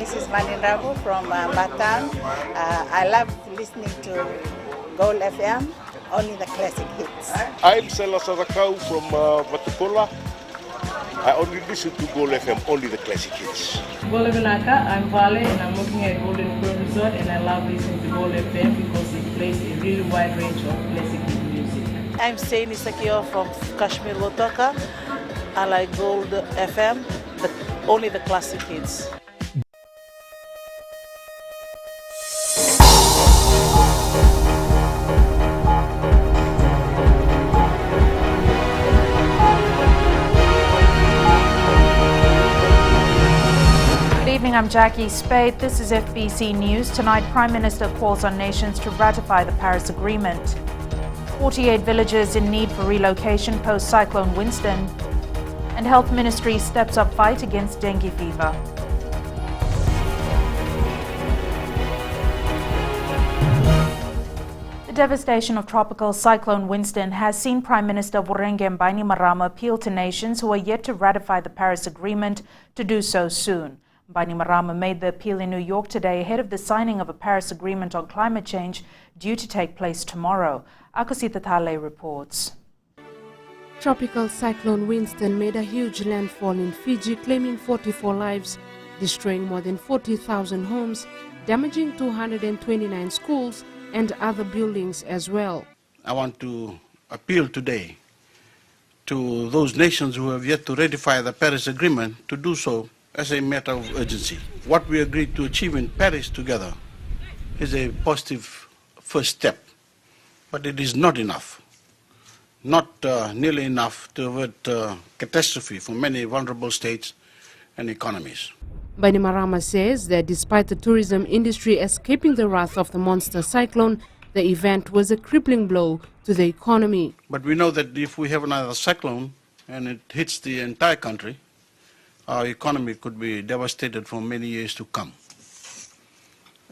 this is Manindrabu from Batam. I love listening to Gold FM, only the classic hits. I'm Sela Sadakau from Vatupula. I only listen to Gold FM, only the classic hits. Gold Benaka, I'm Vale and I'm working at Golden Grove Resort, and I love listening to Gold FM because it plays a really wide range of classic music. I'm Saini Sakio from Kashmir Wotoka. I like Gold FM, but only the classic hits. Good evening, I'm Jackie Spade. This is FBC News. Tonight, Prime Minister calls on nations to ratify the Paris Agreement. 48 villages in need for relocation post-cyclone Winston. And Health Ministry steps up fight against dengue fever. The devastation of tropical cyclone Winston has seen Prime Minister Vorenge Bainimarama appeal to nations who are yet to ratify the Paris Agreement to do so soon. Bainimarama made the appeal in New York today ahead of the signing of a Paris Agreement on climate change due to take place tomorrow. Akosita Thale reports. Tropical cyclone Winston made a huge landfall in Fiji, claiming 44 lives, destroying more than 40,000 homes, damaging 229 schools and other buildings as well. I want to appeal today to those nations who have yet to ratify the Paris Agreement to do so as a matter of urgency. What we agreed to achieve in Paris together is a positive first step, but it is not enough. Not nearly enough to avert catastrophe for many vulnerable states and economies. Bainimarama says that despite the tourism industry escaping the wrath of the monster cyclone, the event was a crippling blow to the economy. But we know that if we have another cyclone and it hits the entire country, our economy could be devastated for many years to come.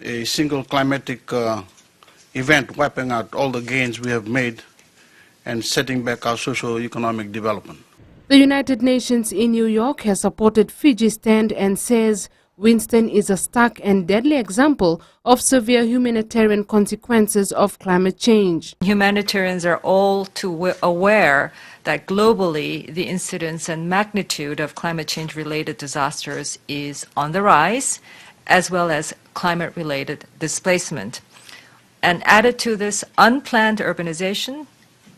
A single climatic event wiping out all the gains we have made and setting back our socio-economic development. The United Nations in New York has supported Fiji's stand and says Winston is a stark and deadly example of severe humanitarian consequences of climate change. Humanitarians are all too aware that globally the incidence and magnitude of climate change-related disasters is on the rise, as well as climate-related displacement. And added to this, unplanned urbanization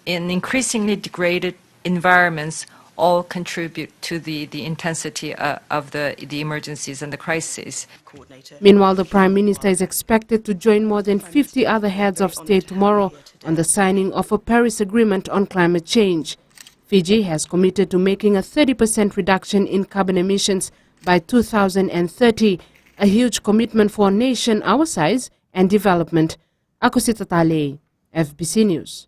in increasingly degraded environments all contribute to the intensity of the emergencies and the crises. Meanwhile, the Prime Minister is expected to join more than 50 other heads of state tomorrow on the signing of a Paris Agreement on climate change. Fiji has committed to making a 30% reduction in carbon emissions by 2030, a huge commitment for a nation our size and development. Akosita Thale, FBC News.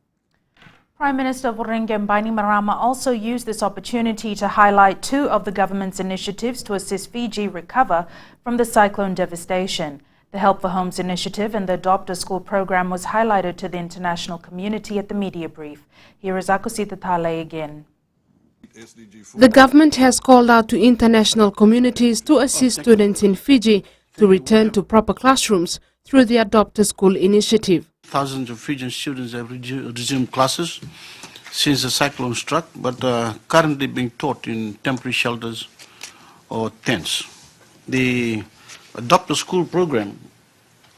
Prime Minister Vorenge Bainimarama also used this opportunity to highlight two of the government's initiatives to assist Fiji recover from the cyclone devastation. The Help for Homes initiative and the Adopt a School program was highlighted to the international community at the media brief. Here is Akosita Thale again. The government has called out to international communities to assist students in Fiji to return to proper classrooms through the Adopt a School initiative. Thousands of Fijian students have resumed classes since the cyclone struck, but currently being taught in temporary shelters or tents. The Adopt a School program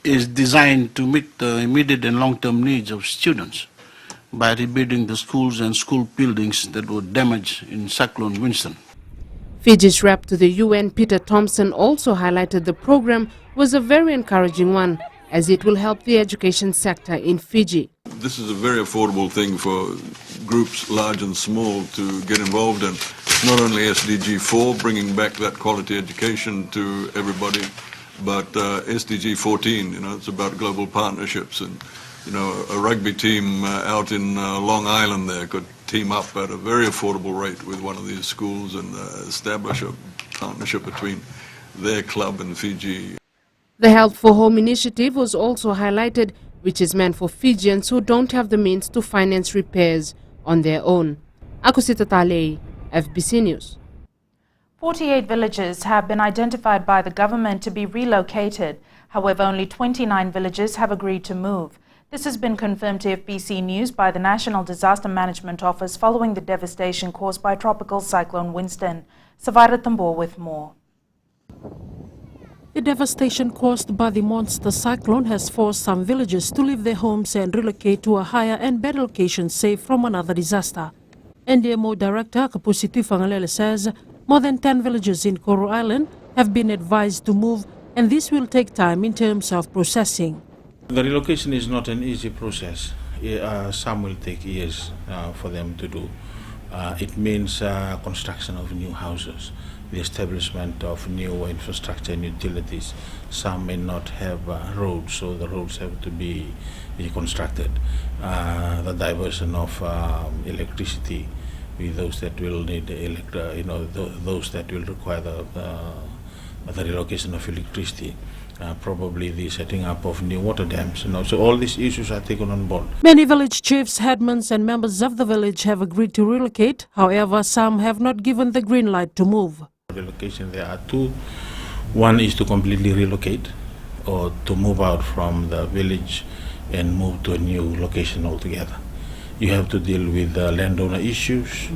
is designed to meet the immediate and long-term needs of students by rebuilding the schools and school buildings that were damaged in Cyclone Winston. Fiji's rep to the UN, Peter Thompson, also highlighted the program was a very encouraging one, as it will help the education sector in Fiji. This is a very affordable thing for groups large and small to get involved in. It's not only SDG 4, bringing back that quality education to everybody, but SDG 14, it's about global partnerships. And, a rugby team out in Long Island there could team up at a very affordable rate with one of these schools and establish a partnership between their club and Fiji. The Help for Home initiative was also highlighted, which is meant for Fijians who don't have the means to finance repairs on their own. Akosita Thale, FBC News. 48 villages have been identified by the government to be relocated. However, only 29 villages have agreed to move. This has been confirmed to FBC News by the National Disaster Management Office following the devastation caused by Tropical Cyclone Winston. Savara Tambor with more. The devastation caused by the monster cyclone has forced some villagers to leave their homes and relocate to a higher and better location safe from another disaster. NDMO Director Kapusitu Fangalele says more than 10 villages in Koro Island have been advised to move, and this will take time in terms of processing. The relocation is not an easy process. Some will take years for them to do. It means construction of new houses, the establishment of new infrastructure and utilities. Some may not have roads, so the roads have to be reconstructed. The diversion of electricity with those that will need those that will require the relocation of electricity. Probably the setting up of new water dams. So all these issues are taken on board. Many village chiefs, headmen and members of the village have agreed to relocate. However, some have not given the green light to move. Relocation, there are two. One is to completely relocate or to move out from the village and move to a new location altogether. You have to deal with the landowner issues,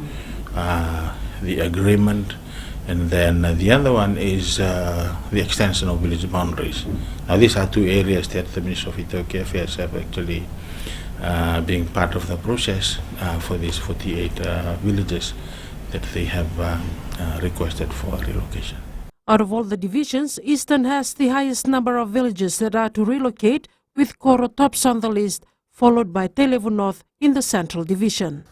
the agreement, and then the other one is the extension of village boundaries. Now these are two areas that the Ministry of Relocation Affairs have actually being part of the process for these 48 villages that they have requested for relocation. Out of all the divisions, Eastern has the highest number of villages that are to relocate, with Koro tops on the list, followed by Televu North in the Central Division.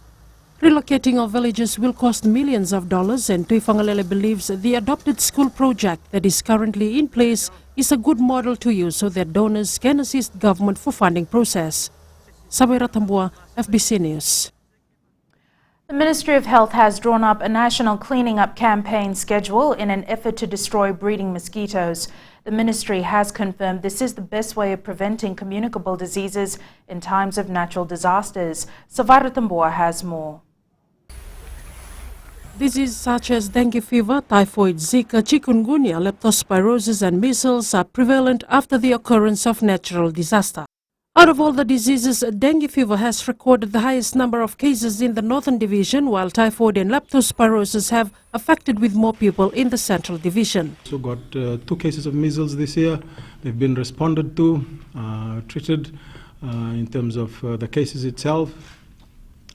Relocating of villages will cost millions of dollars, and Tuifangalele believes the adopted school project that is currently in place is a good model to use so that donors can assist government for funding process. Sabira Tambua, FBC News. The Ministry of Health has drawn up a national cleaning up campaign schedule in an effort to destroy breeding mosquitoes. The ministry has confirmed this is the best way of preventing communicable diseases in times of natural disasters. Savara Tambua has more. Diseases such as dengue fever, typhoid, Zika, chikungunya, leptospirosis and measles are prevalent after the occurrence of natural disaster. Out of all the diseases, dengue fever has recorded the highest number of cases in the Northern Division, while typhoid and leptospirosis have affected with more people in the Central Division. So got 2 cases of measles this year. They've been responded to, treated in terms of the cases itself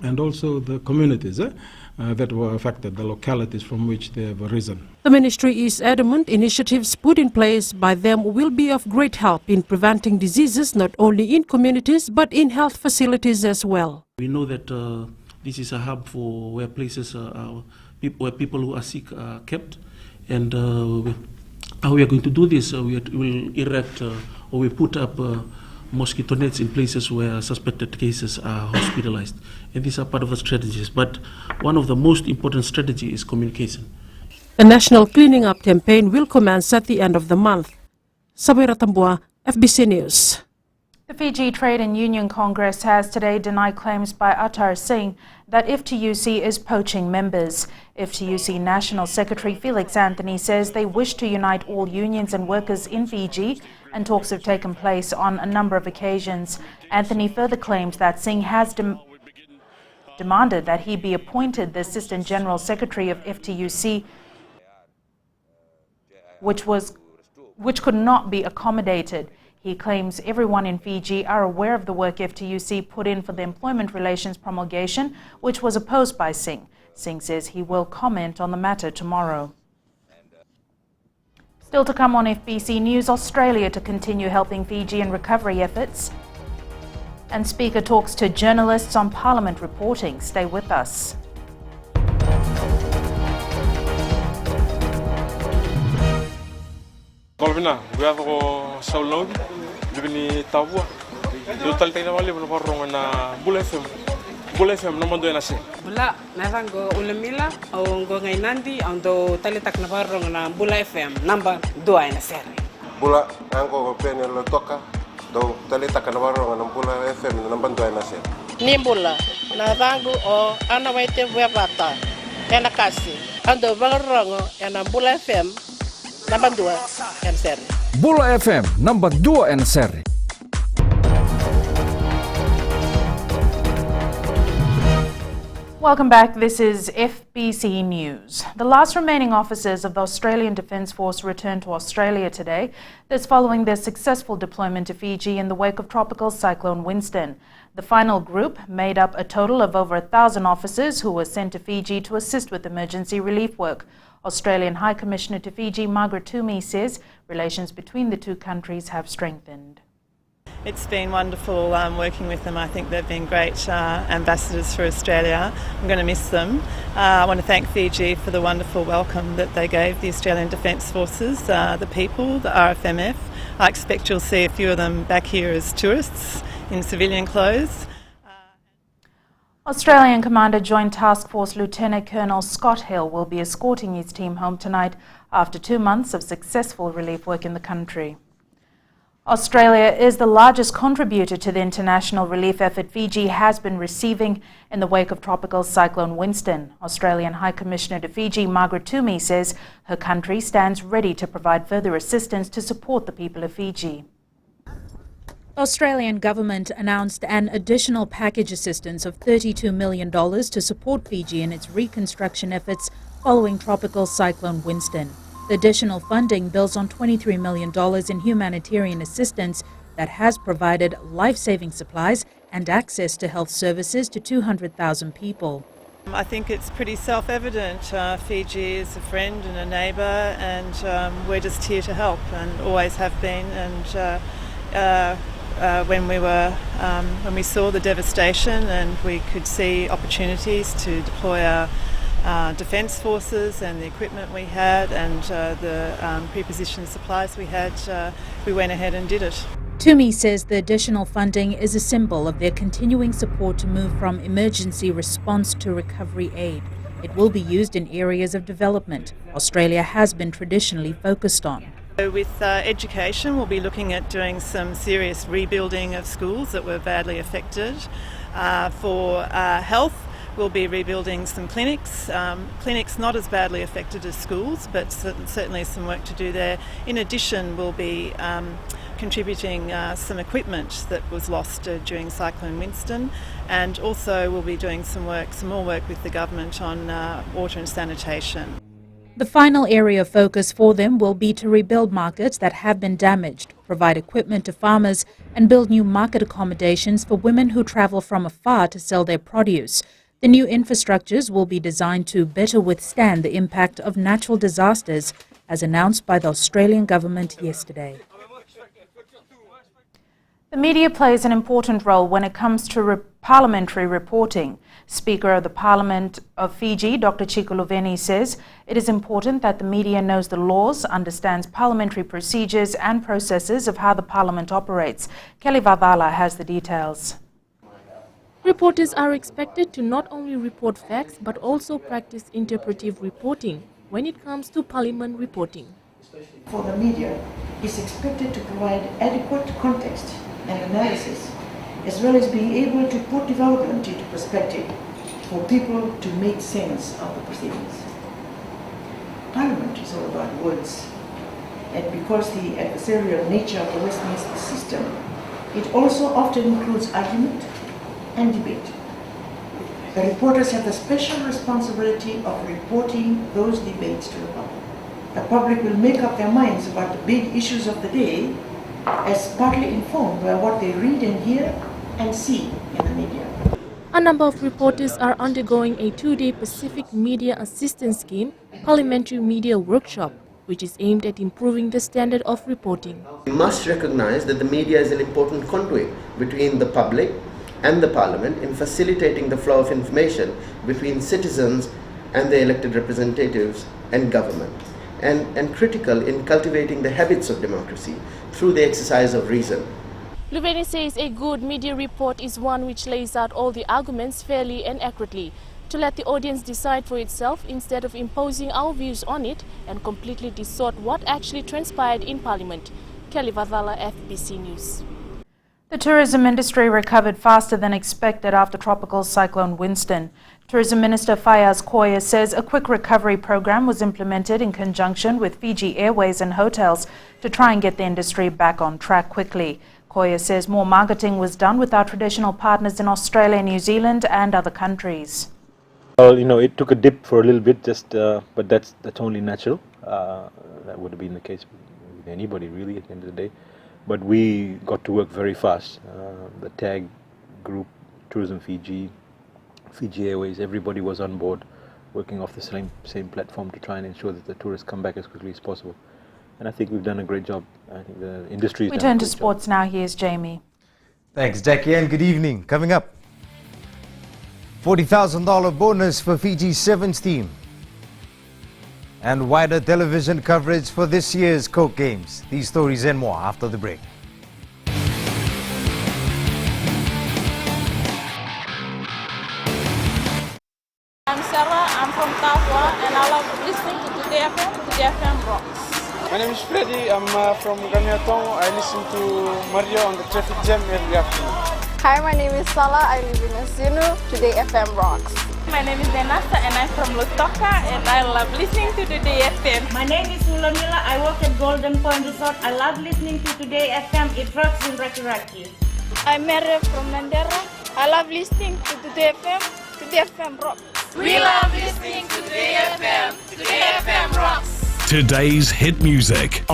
and also the communities that were affected, the localities from which they have arisen. The ministry is adamant initiatives put in place by them will be of great help in preventing diseases not only in communities but in health facilities as well. We know that this is a hub for where places where people who are sick are kept, and how we are going to do this, we will erect or we put up mosquito nets in places where suspected cases are hospitalized, and these are part of the strategies. But one of the most important strategy is communication. The national cleaning up campaign will commence at the end of the month. Sabira Tambua, FBC News. The Fiji Trade and Union Congress has today denied claims by Atar Singh that FTUC is poaching members. FTUC National Secretary Felix Anthony says they wish to unite all unions and workers in Fiji, and talks have taken place on a number of occasions. Anthony further claims that Singh has demanded that he be appointed the Assistant General Secretary of FTUC, which could not be accommodated. He claims everyone in Fiji are aware of the work FTUC put in for the employment relations promulgation, which was opposed by Singh. Singh says he will comment on the matter tomorrow. Still to come on FBC News, Australia to continue helping Fiji in recovery efforts. And Speaker talks to journalists on Parliament reporting. Stay with us. Golvina, we have so long. Living Tavua. You tell me about living for wrong and Bull FM. Bull FM, no one doing a thing. Bula, Navango Ulamila, or going Nandi, and do Talitak Navarro and Bull FM, number do I in a series. Bula, Ango Penel Coca, do Talitak Navarro and Bulla FM, number do I in a series. Nimbula, Navango or Anawate Webata, Enacasi. Ando Bagarongo and Bula FM, number 2 and Seri. Bula FM, number 2 and Seri. Welcome back. This is FBC News. The last remaining officers of the Australian Defence Force returned to Australia today. This following their successful deployment to Fiji in the wake of Tropical Cyclone Winston. The final group made up a total of over 1,000 officers who were sent to Fiji to assist with emergency relief work. Australian High Commissioner to Fiji, Margaret Toomey, says relations between the two countries have strengthened. It's been wonderful working with them. I think they've been great ambassadors for Australia. I'm going to miss them. I want to thank Fiji for the wonderful welcome that they gave the Australian Defence Forces, the people, the RFMF. I expect you'll see a few of them back here as tourists in civilian clothes. Australian Commander Joint Task Force Lieutenant Colonel Scott Hill will be escorting his team home tonight after 2 months of successful relief work in the country. Australia is the largest contributor to the international relief effort Fiji has been receiving in the wake of Tropical Cyclone Winston. Australian High Commissioner to Fiji, Margaret Toomey, says her country stands ready to provide further assistance to support the people of Fiji. The Australian government announced an additional package assistance of $32 million to support Fiji in its reconstruction efforts following Tropical Cyclone Winston. The additional funding builds on $23 million in humanitarian assistance that has provided life-saving supplies and access to health services to 200,000 people. I think it's pretty self-evident. Fiji is a friend and a neighbour, and we're just here to help and always have been. And when we saw the devastation and we could see opportunities to deploy our defence forces and the equipment we had and the pre-positioned supplies we had, we went ahead and did it. Toomey says the additional funding is a symbol of their continuing support to move from emergency response to recovery aid. It will be used in areas of development Australia has been traditionally focused on. With education, we'll be looking at doing some serious rebuilding of schools that were badly affected. For health, we'll be rebuilding some clinics. Clinics not as badly affected as schools, but certainly some work to do there. In addition, we'll be contributing some equipment that was lost during Cyclone Winston, and also we'll be doing some more work with the government on water and sanitation. The final area of focus for them will be to rebuild markets that have been damaged, provide equipment to farmers, and build new market accommodations for women who travel from afar to sell their produce. The new infrastructures will be designed to better withstand the impact of natural disasters, as announced by the Australian government yesterday. The media plays an important role when it comes to parliamentary reporting. Speaker of the Parliament of Fiji, Dr. Chico Luveni, says it is important that the media knows the laws, understands parliamentary procedures and processes of how the Parliament operates. Kelly Vavala has the details. Reporters are expected to not only report facts but also practice interpretive reporting when it comes to Parliament reporting. For the media, is expected to provide adequate context and analysis, as well as being able to put development into perspective for people to make sense of the proceedings. Parliament is all about words, and because the adversarial nature of the Westminster system, it also often includes argument and debate. The reporters have the special responsibility of reporting those debates to the public. The public will make up their minds about the big issues of the day as partly informed by what they read and hear and see in the media. A number of reporters are undergoing a 2-day Pacific Media Assistance Scheme Parliamentary Media Workshop, which is aimed at improving the standard of reporting. We must recognize that the media is an important conduit between the public and the Parliament in facilitating the flow of information between citizens and their elected representatives and government, and critical in cultivating the habits of democracy through the exercise of reason. Luveni says a good media report is one which lays out all the arguments fairly and accurately, to let the audience decide for itself instead of imposing our views on it and completely distort what actually transpired in Parliament. Kelly Vavala, FBC News. The tourism industry recovered faster than expected after Tropical Cyclone Winston. Tourism Minister Fayaz Coca says a quick recovery program was implemented in conjunction with Fiji Airways and hotels to try and get the industry back on track quickly. Coca says more marketing was done with our traditional partners in Australia, New Zealand and other countries. Well, it took a dip for a little bit, but that's only natural. That would have been the case with anybody really at the end of the day. But we got to work very fast. The TAG group, Tourism Fiji, Fiji Airways, everybody was on board, working off the same platform to try and ensure that the tourists come back as quickly as possible. And I think we've done a great job. I think the industry. We turn to sports now. Here's Jamie. Thanks, Jackie, and good evening. Coming up, $40,000 bonus for Fiji's Sevens team, and wider television coverage for this year's Coke Games. These stories and more after the break. I'm Sarah, I'm from Tafwa, and I love listening to Today FM. Today FM rocks. My name is Freddy, I'm from Ganiatong. I listen to Mario on the traffic jam every afternoon. Hi, my name is Sala, I live in Oceania. Today FM rocks. My name is Denasa and I'm from Coca, and I love listening to Today FM. My name is Ulamila, I work at Golden Point Resort. I love listening to Today FM. It rocks in Raki Raki. I'm Mary from Mandera. I love listening to Today FM. Today FM rocks. We love listening to Today FM. Today FM rocks. Today's hit music.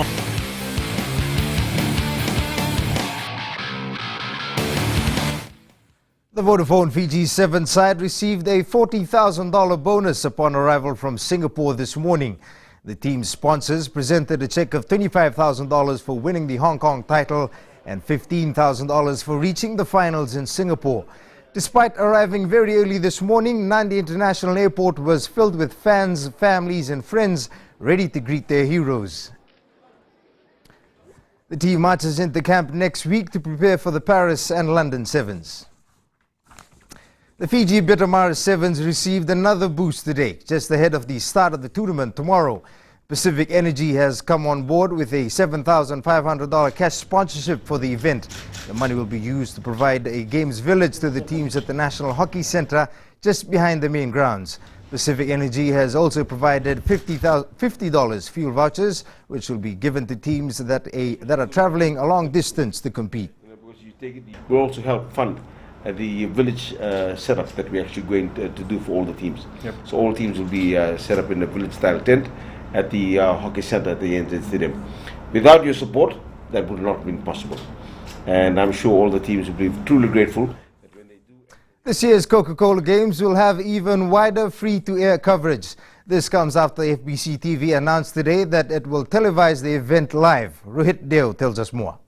The Vodafone Fiji 7 side received a $40,000 bonus upon arrival from Singapore this morning. The team's sponsors presented a check of $25,000 for winning the Hong Kong title and $15,000 for reaching the finals in Singapore. Despite arriving very early this morning, Nandi International Airport was filled with fans, families and friends ready to greet their heroes. The team marches into camp next week to prepare for the Paris and London Sevens. The Fiji Bitamar Sevens received another boost today, just ahead of the start of the tournament tomorrow. Pacific Energy has come on board with a $7,500 cash sponsorship for the event. The money will be used to provide a games village to the teams at the National Hockey Centre just behind the main grounds. Pacific Energy has also provided $50 fuel vouchers, which will be given to teams that are travelling a long distance to compete. We also help fund the village setup that we're actually going to do for all the teams. Yep. So all teams will be set up in a village-style tent at the hockey center at the NZ Stadium. Without your support, that would not have been possible. And I'm sure all the teams will be truly grateful. This year's Coca-Cola Games will have even wider free-to-air coverage. This comes after FBC TV announced today that it will televise the event live. Rohit Deo tells us more.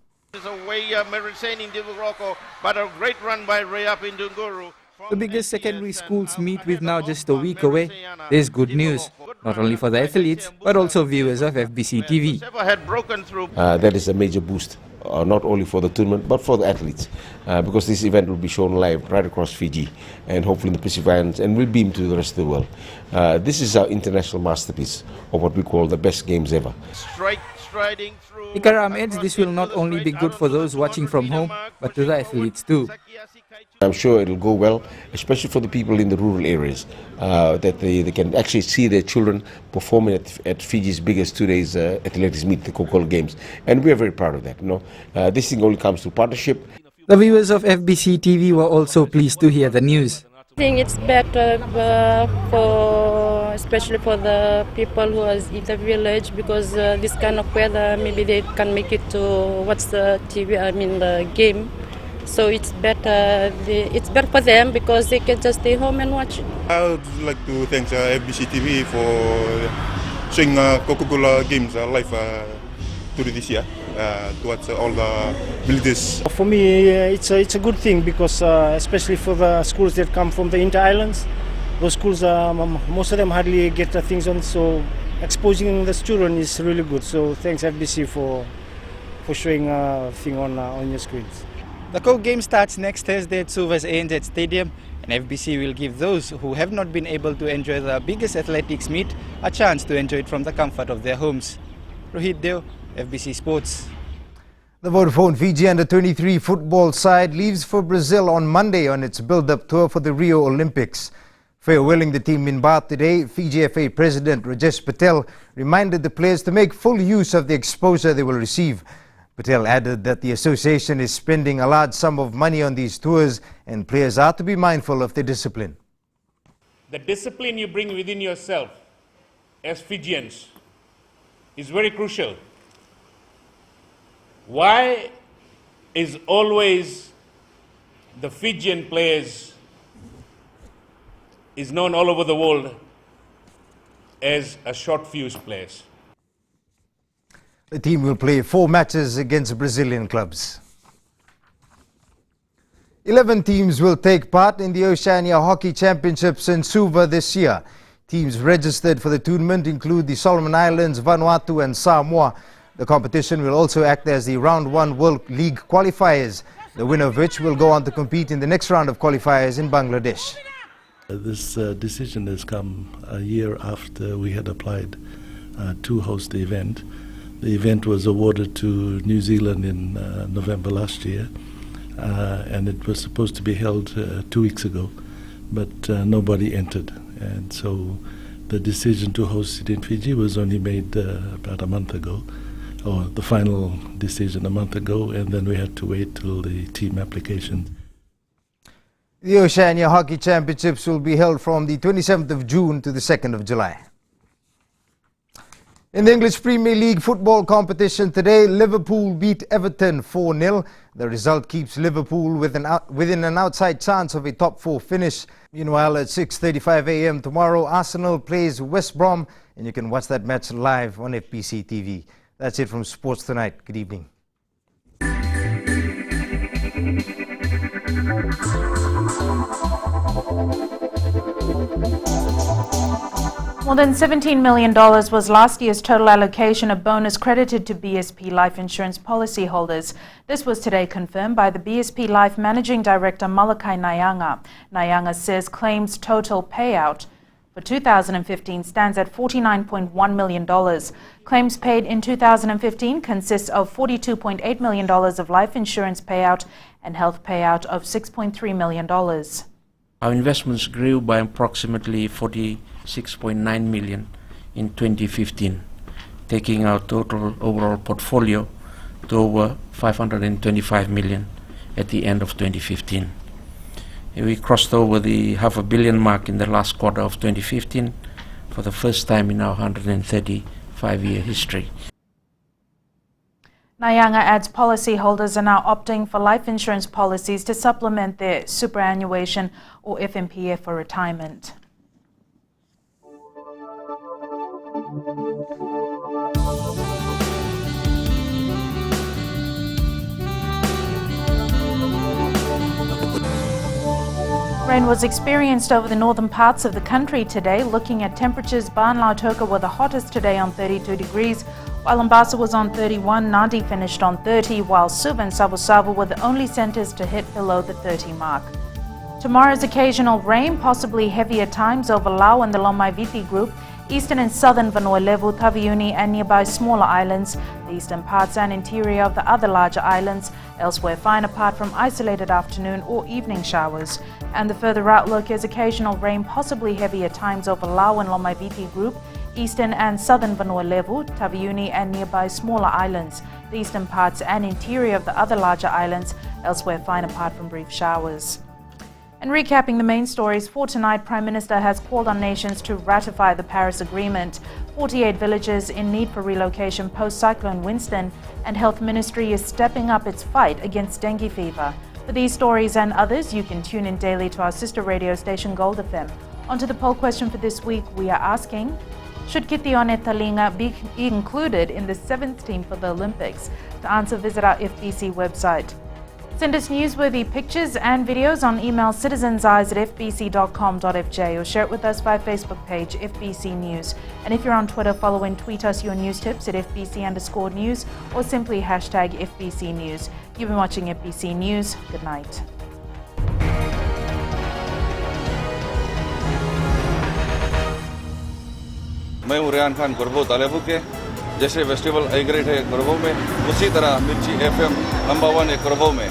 But a great run by Rayap in Dunguru. The biggest secondary schools meet with now just a week away. There's good news, not only for the athletes, but also viewers of FBC TV. That is a major boost, not only for the tournament, but for the athletes, because this event will be shown live right across Fiji, and hopefully in the Pacific Islands, and will beam to the rest of the world. This is our international masterpiece of what we call the best games ever. Ikaram adds this will not only be good for those watching from home, but to the athletes too. I'm sure it will go well, especially for the people in the rural areas, that they can actually see their children performing at Fiji's biggest 2 days athletics meet, the Coca-Cola Games. And we are very proud of that. This thing only comes through partnership. The viewers of FBC TV were also pleased to hear the news. I think it's better especially for the people who are in the village, because this kind of weather, maybe they can make it to watch the the game. So it's better for them because they can just stay home and watch it. I would like to thank FBC TV for showing Coca-Cola Games live this year to watch all the villages. For me, it's a good thing because especially for the schools that come from the inter-islands, those schools, most of them hardly get things on, so exposing the children is really good. So thanks FBC for showing thing on your screens. The Coke game starts next Thursday at Suva's ANZ Stadium, and FBC will give those who have not been able to enjoy the biggest athletics meet a chance to enjoy it from the comfort of their homes. Rohit Deo, FBC Sports. The Vodafone Fiji Under-23 football side leaves for Brazil on Monday on its build-up tour for the Rio Olympics. Farewelling the team in Bath today, Fiji FA President Rajesh Patel reminded the players to make full use of the exposure they will receive. Patel added that the association is spending a large sum of money on these tours and players are to be mindful of their discipline. The discipline you bring within yourself as Fijians is very crucial. Why is always the Fijian players is known all over the world as a short fuse players? The team will play 4 matches against Brazilian clubs. 11 teams will take part in the Oceania Hockey Championships in Suva this year. Teams registered for the tournament include the Solomon Islands, Vanuatu and Samoa. The competition will also act as the Round 1 World League qualifiers, the winner of which will go on to compete in the next round of qualifiers in Bangladesh. This decision has come a year after we had applied to host the event. The event was awarded to New Zealand in November last year, and it was supposed to be held 2 weeks ago, but nobody entered. And so the decision to host it in Fiji was only made about a month ago, or the final decision a month ago, and then we had to wait till the team application. The Oceania Hockey Championships will be held from the 27th of June to the 2nd of July. In the English Premier League football competition today, Liverpool beat Everton 4-0. The result keeps Liverpool within an outside chance of a top 4 finish. Meanwhile, at 6:35 a.m. tomorrow, Arsenal plays West Brom, and you can watch that match live on FBC TV. That's it from Sports Tonight. Good evening. More than $17 million was last year's total allocation of bonus credited to BSP life insurance policyholders. This was today confirmed by the BSP Life Managing Director Malakai Nyanga. Nyanga says claims total payout for 2015 stands at $49.1 million. Claims paid in 2015 consist of $42.8 million of life insurance payout and health payout of $6.3 million. Our investments grew by approximately $46.9 million in 2015, taking our total overall portfolio to over $525 million at the end of 2015. We crossed over the $500 million mark in the last quarter of 2015 for the first time in our 135-year history. Nyanga adds policyholders are now opting for life insurance policies to supplement their superannuation or FMPF for retirement. Rain was experienced over the northern parts of the country today. Looking at temperatures, Ban Lautoka were the hottest today on 32 degrees, while Mombasa was on 31, Nadi finished on 30, while Suva and Savu were the only centres to hit below the 30 mark. Tomorrow's occasional rain, possibly heavier times over Lau and the Lomaiviti group, eastern and southern Vanua Levu, Taviuni and nearby smaller islands, the eastern parts and interior of the other larger islands, elsewhere fine apart from isolated afternoon or evening showers. And the further outlook is occasional rain, possibly heavier times over Lau and Lomaiviti group, eastern and southern Vanua Levu, Taviuni and nearby smaller islands, the eastern parts and interior of the other larger islands, elsewhere fine apart from brief showers. And recapping the main stories for tonight, Prime Minister has called on nations to ratify the Paris Agreement. 48 villages in need for relocation post-cyclone Winston, and Health Ministry is stepping up its fight against dengue fever. For these stories and others, you can tune in daily to our sister radio station Gold FM. On to the poll question for this week, we are asking, should Kitione Talinga be included in the 7th team for the Olympics? To answer, visit our FBC website. Send us newsworthy pictures and videos on email citizenseyes@fbc.com.fj or share it with us via Facebook page FBC News. And if you're on Twitter, follow and tweet us your news tips at FBC_news or simply hashtag FBC News. You've been watching FBC News. Good night. मैं उमरान खान गुरबो तालेबू के जैसे festival A grade है करवो में, उसी तरह मिर्ची FM number 1 है करवो में।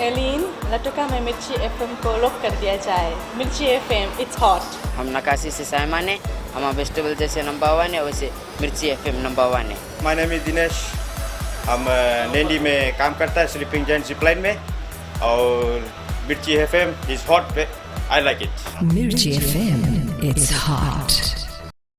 एलिन लटोका में मिर्ची FM को लॉक कर दिया जाए। मिर्ची FM इट्स हॉट। हम नकाशी से साइमान है, हमारा फेस्टिवल जैसे नंबर 1 है वैसे मिर्ची FM नंबर 1 है। माय नेम इज दिनेश, हम नैनी में काम करता है स्लीपिंग जायंट जिपलाइन में, और मिर्ची FM is hot, I like it. मिर्ची FM, it's hot.